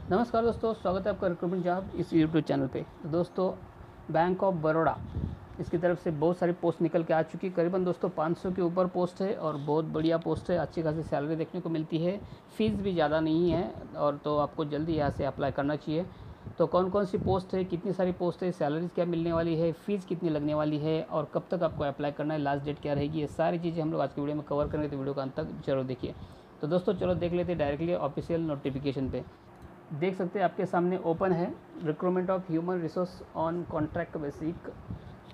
नमस्कार दोस्तों, स्वागत है आपका रिक्रूटमेंट जॉब इस यूट्यूब चैनल पे। तो दोस्तों, बैंक ऑफ बड़ौदा इसकी तरफ से बहुत सारी पोस्ट निकल के आ चुकी है। करीबन दोस्तों 500 के ऊपर पोस्ट है और बहुत बढ़िया पोस्ट है। अच्छी खासी सैलरी देखने को मिलती है, फ़ीस भी ज़्यादा नहीं है और तो आपको जल्दी यहाँ से अप्लाई करना चाहिए। तो कौन कौन सी पोस्ट है, कितनी सारी पोस्ट है, सैलरीज क्या मिलने वाली है, फ़ीस कितनी लगने वाली है और कब तक आपको अप्लाई करना है, लास्ट डेट क्या रहेगी, ये सारी चीज़ें हम लोग आज की वीडियो में कवर करेंगे। तो वीडियो का अंत तक जरूर देखिए। तो दोस्तों चलो देख लेते हैं डायरेक्टली ऑफिशियल नोटिफिकेशन पे। देख सकते हैं आपके सामने ओपन है recruitment of human resource on contract basic.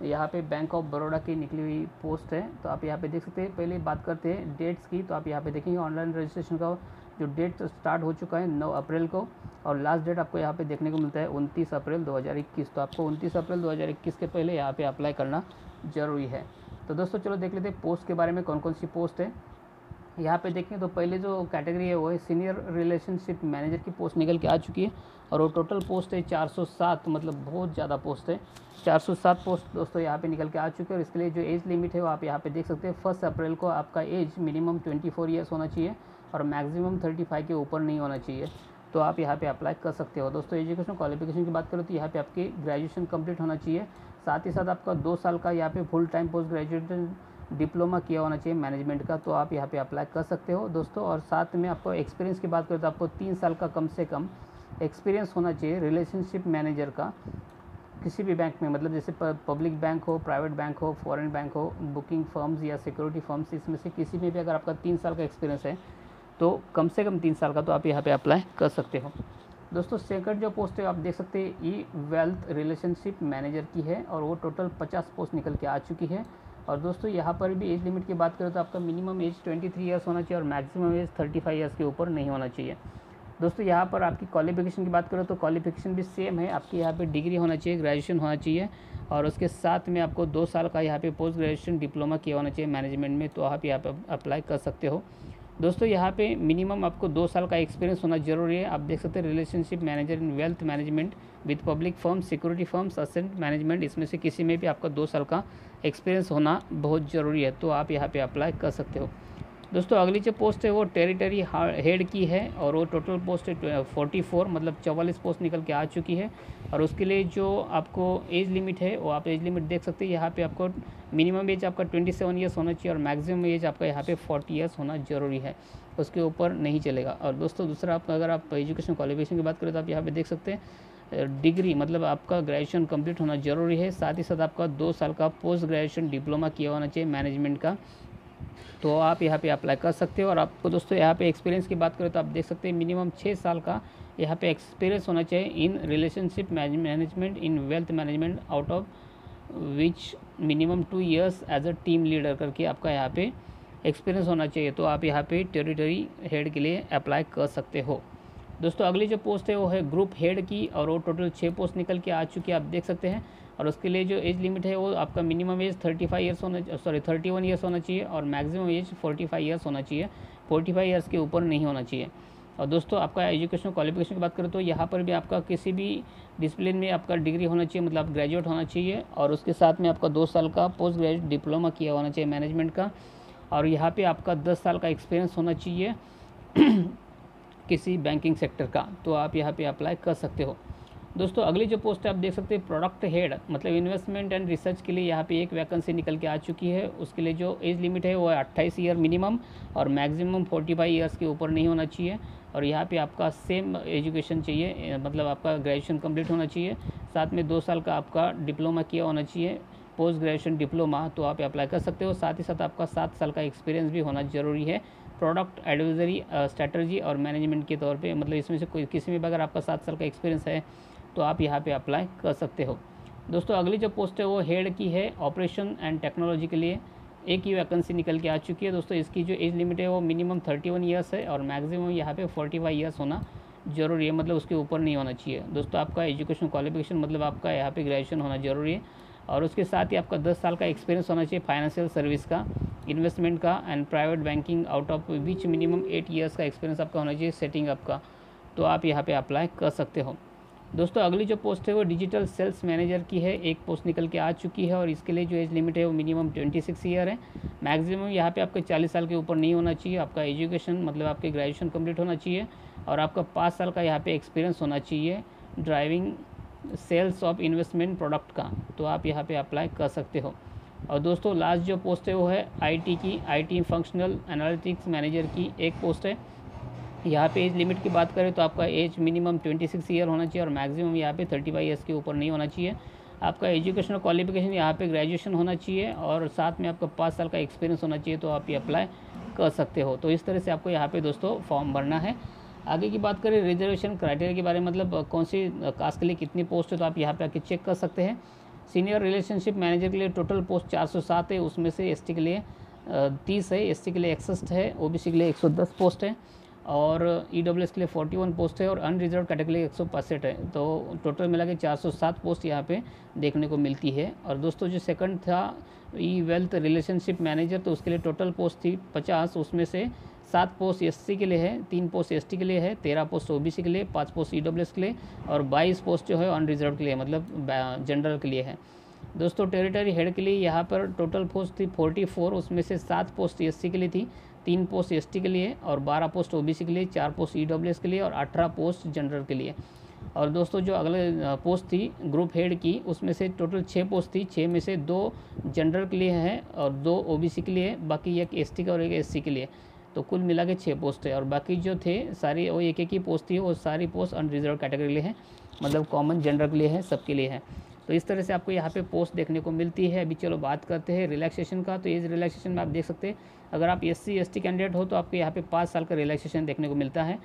यहाँ पे बैंक ऑफ बड़ौदा की निकली हुई पोस्ट है। तो आप यहाँ पे देख सकते हैं। पहले बात करते हैं डेट्स की। तो आप यहाँ पे देखेंगे ऑनलाइन रजिस्ट्रेशन का जो डेट स्टार्ट हो चुका है 9 अप्रैल को और लास्ट डेट आपको यहाँ पे देखने को मिलता है 29 अप्रैल 2021। तो आपको 29 अप्रैल 2021 के पहले यहाँ पे अप्लाई करना ज़रूरी है। तो दोस्तों चलो देख लेते हैं पोस्ट के बारे में, कौन कौन सी पोस्ट है। यहाँ पे देखें तो पहले जो कैटेगरी है वो है सीनियर रिलेशनशिप मैनेजर की पोस्ट निकल के आ चुकी है और वो टोटल पोस्ट है 407, मतलब बहुत ज़्यादा पोस्ट है। 407 पोस्ट दोस्तों यहाँ पे निकल के आ चुके हैं और इसके लिए जो एज लिमिट है वो आप यहाँ पे देख सकते हैं। 1 अप्रैल को आपका एज मिनिमम 24 ईयर्स होना चाहिए और मैक्सिमम 35 के ऊपर नहीं होना चाहिए। तो आप यहाँ पे अप्लाई कर सकते हो। दोस्तों एजुकेशन क्वालिफिकेशन की बात करो तो यहाँ पे आपकी ग्रेजुएशन कंप्लीट होना चाहिए। साथ ही साथ आपका 2 साल का यहाँ पे full time post graduation diploma किया होना चाहिए मैनेजमेंट का। तो आप यहाँ पे अप्लाई कर सकते हो दोस्तों। और साथ में आपको एक्सपीरियंस की बात करें तो आपको 3 साल का कम से कम एक्सपीरियंस होना चाहिए रिलेशनशिप मैनेजर का किसी भी बैंक में, मतलब जैसे पब्लिक बैंक हो, प्राइवेट बैंक हो, फॉरेन बैंक हो, बुकिंग फर्म्स या सिक्योरिटी फर्म्स, इसमें से किसी में भी अगर आपका 3 साल का एक्सपीरियंस है तो कम से कम 3 साल का, तो आप यहाँ पे अप्लाई कर सकते हो। दोस्तों सेकंड जो पोस्ट है आप देख सकते हैं ई वेल्थ रिलेशनशिप मैनेजर की है और वो टोटल 50 पोस्ट निकल के आ चुकी है। और दोस्तों यहाँ पर भी एज लिमिट की बात करें तो आपका मिनिमम एज 23 ईयर्स होना चाहिए और मैक्सिमम एज 35 ईयर्स के ऊपर नहीं होना चाहिए। दोस्तों यहाँ पर आपकी क्वालिफिकेशन की बात करें तो क्वालिफिकेशन भी सेम है। आपकी यहाँ पे डिग्री होना चाहिए, ग्रेजुएशन होना चाहिए और उसके साथ में आपको 2 साल का यहाँ पे पोस्ट ग्रेजुएशन डिप्लोमा किया होना चाहिए मैनेजमेंट में। तो आप यहाँ पर अप्लाई कर सकते हो। दोस्तों यहाँ पे मिनिमम आपको 2 साल का एक्सपीरियंस होना जरूरी है। आप देख सकते हैं relationship manager in wealth management with public firm, security firms, asset management, इसमें से किसी में भी आपका 2 साल का एक्सपीरियंस होना बहुत ज़रूरी है। तो आप यहाँ पे अप्लाई कर सकते हो। दोस्तों अगली जो पोस्ट है वो टेरिटरी हेड की है और वो टोटल पोस्ट है 44, मतलब 44 पोस्ट निकल के आ चुकी है। और उसके लिए जो आपको एज लिमिट है वो आप एज लिमिट देख सकते हैं। यहाँ पे आपको मिनिमम एज आपका 27 ईयर्स होना चाहिए और मैक्सिमम एज आपका यहाँ पे 40 ईयर्स होना ज़रूरी है, उसके ऊपर नहीं चलेगा। और दोस्तों दूसरा आप अगर आप एजुकेशन क्वालिफिकेशन की बात करें तो आप यहाँ पे देख सकते हैं डिग्री, मतलब आपका ग्रेजुएशन कंप्लीट होना ज़रूरी है। साथ ही साथ आपका 2 साल का पोस्ट ग्रेजुएशन डिप्लोमा किया होना चाहिए मैनेजमेंट का। तो आप यहाँ पे अप्लाई कर सकते हो। और आपको दोस्तों यहाँ पे एक्सपीरियंस की बात करें तो आप देख सकते हैं मिनिमम 6 साल का यहाँ पे एक्सपीरियंस होना चाहिए in relationship management in wealth management, out of which minimum 2 years as a team leader करके आपका यहाँ पे एक्सपीरियंस होना चाहिए। तो आप यहाँ पे टेरिटरी हेड के लिए अप्लाई कर सकते हो। दोस्तों अगली जो पोस्ट है वो है ग्रुप हेड की और वो टोटल 6 पोस्ट निकल के आ चुकी है, आप देख सकते हैं। और उसके लिए जो एज लिमिट है वो आपका मिनिमम एज 31 ईयर्स होना चाहिए और मैक्सिमम एज 45 ईयर्स होना चाहिए। 45 ईयर्स के ऊपर नहीं होना चाहिए। और दोस्तों आपका एजुकेशन क्वालिफिकेशन की बात करें तो यहाँ पर भी आपका किसी भी डिसिप्लिन में आपका डिग्री होना चाहिए, मतलब आप ग्रेजुएट होना चाहिए और उसके साथ में आपका 2 साल का पोस्ट ग्रेजुएट डिप्लोमा किया होना चाहिए मैनेजमेंट का। और यहाँ पे आपका 10 साल का एक्सपीरियंस होना चाहिए किसी बैंकिंग सेक्टर का। तो आप यहाँ पे अप्लाई कर सकते हो। दोस्तों अगली जो पोस्ट है आप देख सकते हैं प्रोडक्ट हेड, मतलब इन्वेस्टमेंट एंड रिसर्च के लिए यहाँ पे एक वैकेंसी निकल के आ चुकी है। उसके लिए जो एज लिमिट है वो है 28 ईयर मिनिमम और मैक्सिमम 45 ईयर्स के ऊपर नहीं होना चाहिए। और यहाँ पे आपका सेम एजुकेशन चाहिए, मतलब आपका ग्रेजुएशन कंप्लीट होना चाहिए, साथ में 2 साल का आपका डिप्लोमा किया होना चाहिए, पोस्ट ग्रेजुएशन डिप्लोमा। तो आप अप्लाई कर सकते हो। साथ ही साथ आपका 7 साल का एक्सपीरियंस भी होना ज़रूरी है प्रोडक्ट एडवाइजरी, स्ट्रैटेजी और मैनेजमेंट के तौर पे, मतलब इसमें से कोई किसी में भी अगर आपका 7 साल का एक्सपीरियंस है तो आप यहाँ पे अप्लाई कर सकते हो। दोस्तों अगली जो पोस्ट है वो हेड की है ऑपरेशन एंड टेक्नोलॉजी के लिए। एक ही वैकेंसी निकल के आ चुकी है। दोस्तों इसकी जो एज लिमिट है वो मिनिमम 31 ईयर्स है और मैक्सिमम यहाँ पे 45 ईयर्स होना जरूरी है, मतलब उसके ऊपर नहीं होना चाहिए। दोस्तों आपका एजुकेशन क्वालिफिकेशन, मतलब आपका यहाँ पे ग्रेजुएशन होना जरूरी है और उसके साथ ही आपका 10 साल का एक्सपीरियंस होना चाहिए फाइनेंशियल सर्विस का, इन्वेस्टमेंट का and private banking, out of which minimum 8 years का एक्सपीरियंस आपका होना चाहिए सेटिंग अप का। तो आप यहाँ पे अप्लाई कर सकते हो। दोस्तों अगली जो पोस्ट है वो डिजिटल सेल्स मैनेजर की है। एक पोस्ट निकल के आ चुकी है और इसके लिए जो एज लिमिट है वो मिनिमम 26 ईयर है। मैक्सिमम यहाँ पे आपके 40 साल के ऊपर नहीं होना चाहिए। आपका एजुकेशन, मतलब आपके ग्रेजुएशन कंप्लीट होना चाहिए और आपका 5 साल का यहाँ पे एक्सपीरियंस होना चाहिए driving sales of investment product का, तो आप यहाँ पे अप्लाई कर सकते हो। और दोस्तों लास्ट जो पोस्ट है वो है आईटी की, आईटी फंक्शनल एनालिटिक्स मैनेजर की एक पोस्ट है। यहाँ पे एज लिमिट की बात करें तो आपका एज मिनिमम 26 ईयर होना चाहिए और मैक्सिमम यहाँ पे 35 ईयर्स के ऊपर नहीं होना चाहिए। आपका एजुकेशनल क्वालिफिकेशन यहाँ पे ग्रेजुएशन होना चाहिए और साथ में आपका 5 साल का एक्सपीरियंस होना चाहिए, तो आप ये अप्लाई कर सकते हो। तो इस तरह से आपको यहाँ पे दोस्तों फॉर्म भरना है। आगे की बात करें रिजर्वेशन क्राइटेरिया के बारे में, मतलब कौन सी कास्ट के लिए कितनी पोस्ट है, तो आप यहाँ पे आके चेक कर सकते हैं। सीनियर रिलेशनशिप मैनेजर के लिए टोटल पोस्ट 407 है, उसमें से एसटी के लिए 30 है, एससी के लिए 61 है, ओबीसी के लिए 110 पोस्ट है और ईडब्ल्यूएस के लिए 41 पोस्ट है और अनरिजर्व कैटेगरी के लिए 165 है। तो टोटल मिला के 407 पोस्ट यहाँ पे देखने को मिलती है। और दोस्तों जो सेकंड था ई वेल्थ रिलेशनशिप मैनेजर, तो उसके लिए टोटल पोस्ट थी 50, उसमें से 7 पोस्ट एससी के लिए है, 3 पोस्ट एसटी के लिए है, 13 पोस्ट ओबीसी के लिए, 5 पोस्ट ईडब्ल्यूएस के लिए और 22 पोस्ट जो है अनरिजर्व के लिए मतलब जनरल के लिए है। दोस्तों टेरिटरी हेड के लिए यहाँ पर टोटल पोस्ट थी 44, उसमें से 7 पोस्ट एससी के लिए थी, 3 पोस्ट एसटी के लिए और 12 पोस्ट ओबीसी के लिए, 4 पोस्ट ईडब्ल्यूएस के लिए और 18 पोस्ट जनरल के लिए। और दोस्तों जो अगले पोस्ट थी ग्रुप हेड की, उसमें से टोटल 6 पोस्ट थी, 6 में से 2 जनरल के लिए हैं और 2 ओबीसी के लिए, बाकी एक एसटी का और एक एससी के लिए, तो कुल मिला के 6 पोस्ट है। और बाकी जो थे सारी वो एक ही पोस्ट थी, वो सारी पोस्ट अनरिजर्व कैटेगरी के लिए है, मतलब कॉमन जनरल के लिए है, सबके लिए है। तो इस तरह से आपको यहाँ पे पोस्ट देखने को मिलती है। अभी चलो बात करते हैं रिलैक्सेशन का। तो एज रिलैक्सेशन में आप देख सकते हैं, अगर आप एससी एसटी कैंडिडेट हो तो आपको यहाँ पे 5 साल का रिलैक्सेशन देखने को मिलता है।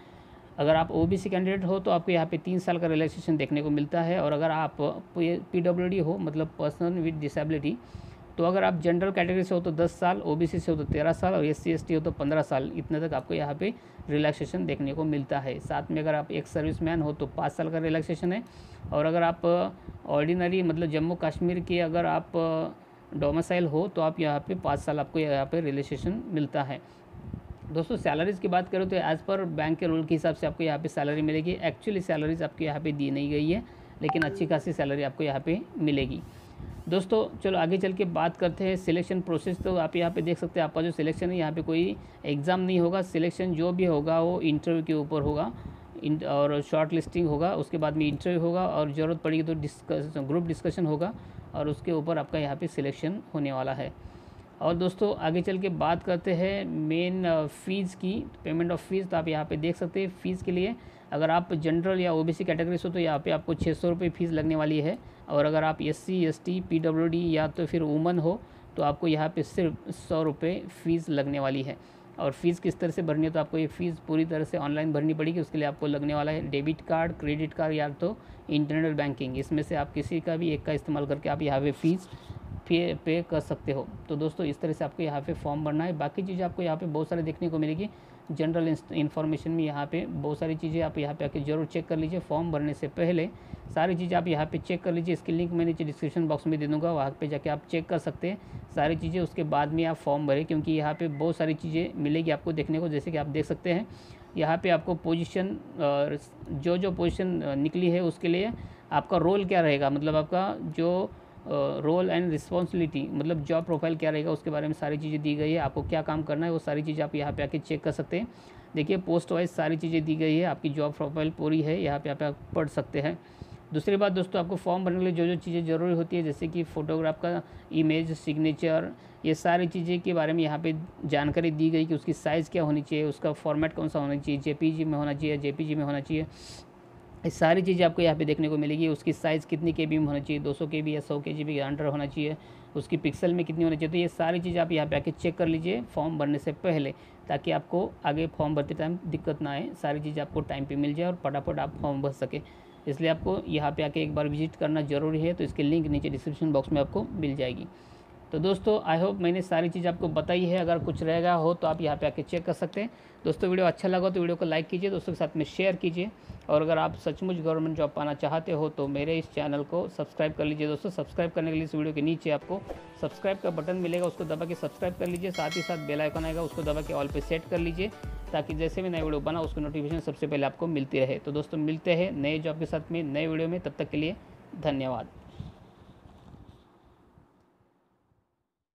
अगर आप ओबीसी कैंडिडेट हो तो आपको यहाँ पे 3 साल का रिलैक्सेशन देखने को मिलता है। और अगर आप पीडब्ल्यूडी हो मतलब पर्सन विद डिसेबिलिटी, तो अगर आप जनरल कैटेगरी से हो तो 10 साल, ओबीसी से हो तो 13 साल और एससी एसटी हो तो 15 साल, इतने तक आपको यहाँ पे रिलैक्सेशन देखने को मिलता है। साथ में अगर आप एक सर्विसमैन हो तो 5 साल का रिलैक्सेशन है। और अगर आप ऑर्डिनरी मतलब जम्मू कश्मीर के अगर आप डोमिसाइल हो तो आप यहाँ पे 5 साल आपको यहाँ पे रिलैक्सेशन मिलता है। दोस्तों सैलरीज़ की बात करें तो एज़ पर बैंक के रूल के हिसाब से आपको यहाँ पे सैलरी मिलेगी। एक्चुअली सैलरीज आपको यहाँ पे दी नहीं गई है, लेकिन अच्छी खासी सैलरी आपको यहाँ पे मिलेगी। दोस्तों चलो आगे चल के बात करते हैं सिलेक्शन प्रोसेस। तो आप यहाँ पे देख सकते हैं आपका जो सिलेक्शन है, यहाँ पे कोई एग्ज़ाम नहीं होगा, सिलेक्शन जो भी होगा वो इंटरव्यू के ऊपर होगा और शॉर्ट लिस्टिंग होगा, उसके बाद में इंटरव्यू होगा और ज़रूरत पड़ेगी तो ग्रुप डिस्कशन होगा और उसके ऊपर आपका यहाँ पे सिलेक्शन होने वाला है। और दोस्तों आगे चल के बात करते हैं मेन फ़ीस की, पेमेंट ऑफ फ़ीस। तो आप यहाँ पे देख सकते हैं फ़ीस के लिए अगर आप जनरल या ओबीसी कैटेगरी से हो तो यहाँ पे आपको 600 रुपये फ़ीस लगने वाली है। और अगर आप एससी एसटी पीडब्ल्यूडी या तो फिर वुमन हो तो आपको यहाँ पे सिर्फ 100 रुपये फ़ीस लगने वाली है। और फ़ीस किस तरह से भरनी है, तो आपको ये फ़ीस पूरी तरह से ऑनलाइन भरनी पड़ेगी। उसके लिए आपको लगने वाला है डेबिट कार्ड, क्रेडिट कार्ड या तो इंटरनेट बैंकिंग, इसमें से आप किसी का भी एक का इस्तेमाल करके आप यहाँ पे फ़ीस पे कर सकते हो। तो दोस्तों इस तरह से आपको यहाँ पे फॉर्म भरना है। बाकी चीज़ें आपको यहाँ पे बहुत सारे देखने को मिलेगी। जनरल इन्फॉर्मेशन में यहाँ पे बहुत सारी चीज़ें आप यहाँ पे आके जरूर चेक कर लीजिए। फॉर्म भरने से पहले सारी चीज़ें आप यहाँ पे चेक कर लीजिए। इसकी लिंक मैं नीचे डिस्क्रिप्शन बॉक्स में दे दूँगा, वहाँ पे जाके आप चेक कर सकते हैं सारी चीज़ें। उसके बाद में आप फॉर्म भरें, क्योंकि यहाँ पे बहुत सारी चीज़ें मिलेगी आपको देखने को। जैसे कि आप देख सकते हैं यहाँ पे आपको पोजीशन, जो पोजीशन निकली है उसके लिए आपका रोल क्या रहेगा, मतलब आपका जो रोल एंड रिस्पॉन्सिबिलिटी मतलब जॉब प्रोफाइल क्या रहेगा, उसके बारे में सारी चीज़ें दी गई है। आपको क्या काम करना है वो सारी चीज़ें आप यहाँ पे आके चेक कर सकते हैं। देखिए पोस्ट वाइज सारी चीज़ें दी गई है, आपकी जॉब प्रोफाइल पूरी है, यहाँ पे आप पढ़ सकते हैं। दूसरी बात दोस्तों, आपको फॉर्म भरने के लिए जो जो चीज़ें ज़रूरी होती है, जैसे कि फ़ोटोग्राफ का इमेज, सिग्नेचर, ये सारी चीज़ें के बारे में यहाँ पे जानकारी दी गई कि उसकी साइज़ क्या होनी चाहिए, उसका फॉर्मेट कौन सा होना चाहिए, जेपीजी में होना चाहिए, जेपीजी में होना चाहिए। ये सारी चीज़ें आपको यहाँ पे देखने को मिलेगी। उसकी साइज़ कितनी केबी में होना चाहिए, 200 केबी या 100 केबी के अंडर होना चाहिए, उसकी पिक्सल में कितनी होनी चाहिए। तो ये सारी चीज़ें आप यहाँ पे आके चेक कर लीजिए फॉर्म भरने से पहले, ताकि आपको आगे फॉर्म भरते टाइम दिक्कत ना आए, सारी चीज़ें आपको टाइम पे मिल जाए और फटाफट आप फॉर्म भर सके। इसलिए आपको यहाँ पे आके एक बार विजिट करना ज़रूरी है। तो इसकी लिंक नीचे डिस्क्रिप्शन बॉक्स में आपको मिल जाएगी। तो दोस्तों आई होप मैंने सारी चीज़ आपको बताई है। अगर कुछ रहेगा हो तो आप यहाँ पे आके चेक कर सकते हैं। दोस्तों वीडियो अच्छा लगा तो वीडियो को लाइक कीजिए, दोस्तों के साथ में शेयर कीजिए। और अगर आप सचमुच गवर्नमेंट जॉब पाना चाहते हो तो मेरे इस चैनल को सब्सक्राइब कर लीजिए। दोस्तों सब्सक्राइब करने के लिए इस वीडियो के नीचे आपको सब्सक्राइब का बटन मिलेगा, उसको दबा के सब्सक्राइब कर लीजिए। साथ ही साथ बेल आइकन आएगा, उसको दबा के ऑल पे सेट कर लीजिए, ताकि जैसे भी नया वीडियो बना उसकी नोटिफिकेशन सबसे पहले आपको मिलती रहे। तो दोस्तों मिलते हैं नए जॉब के साथ में नए वीडियो में, तब तक के लिए धन्यवाद।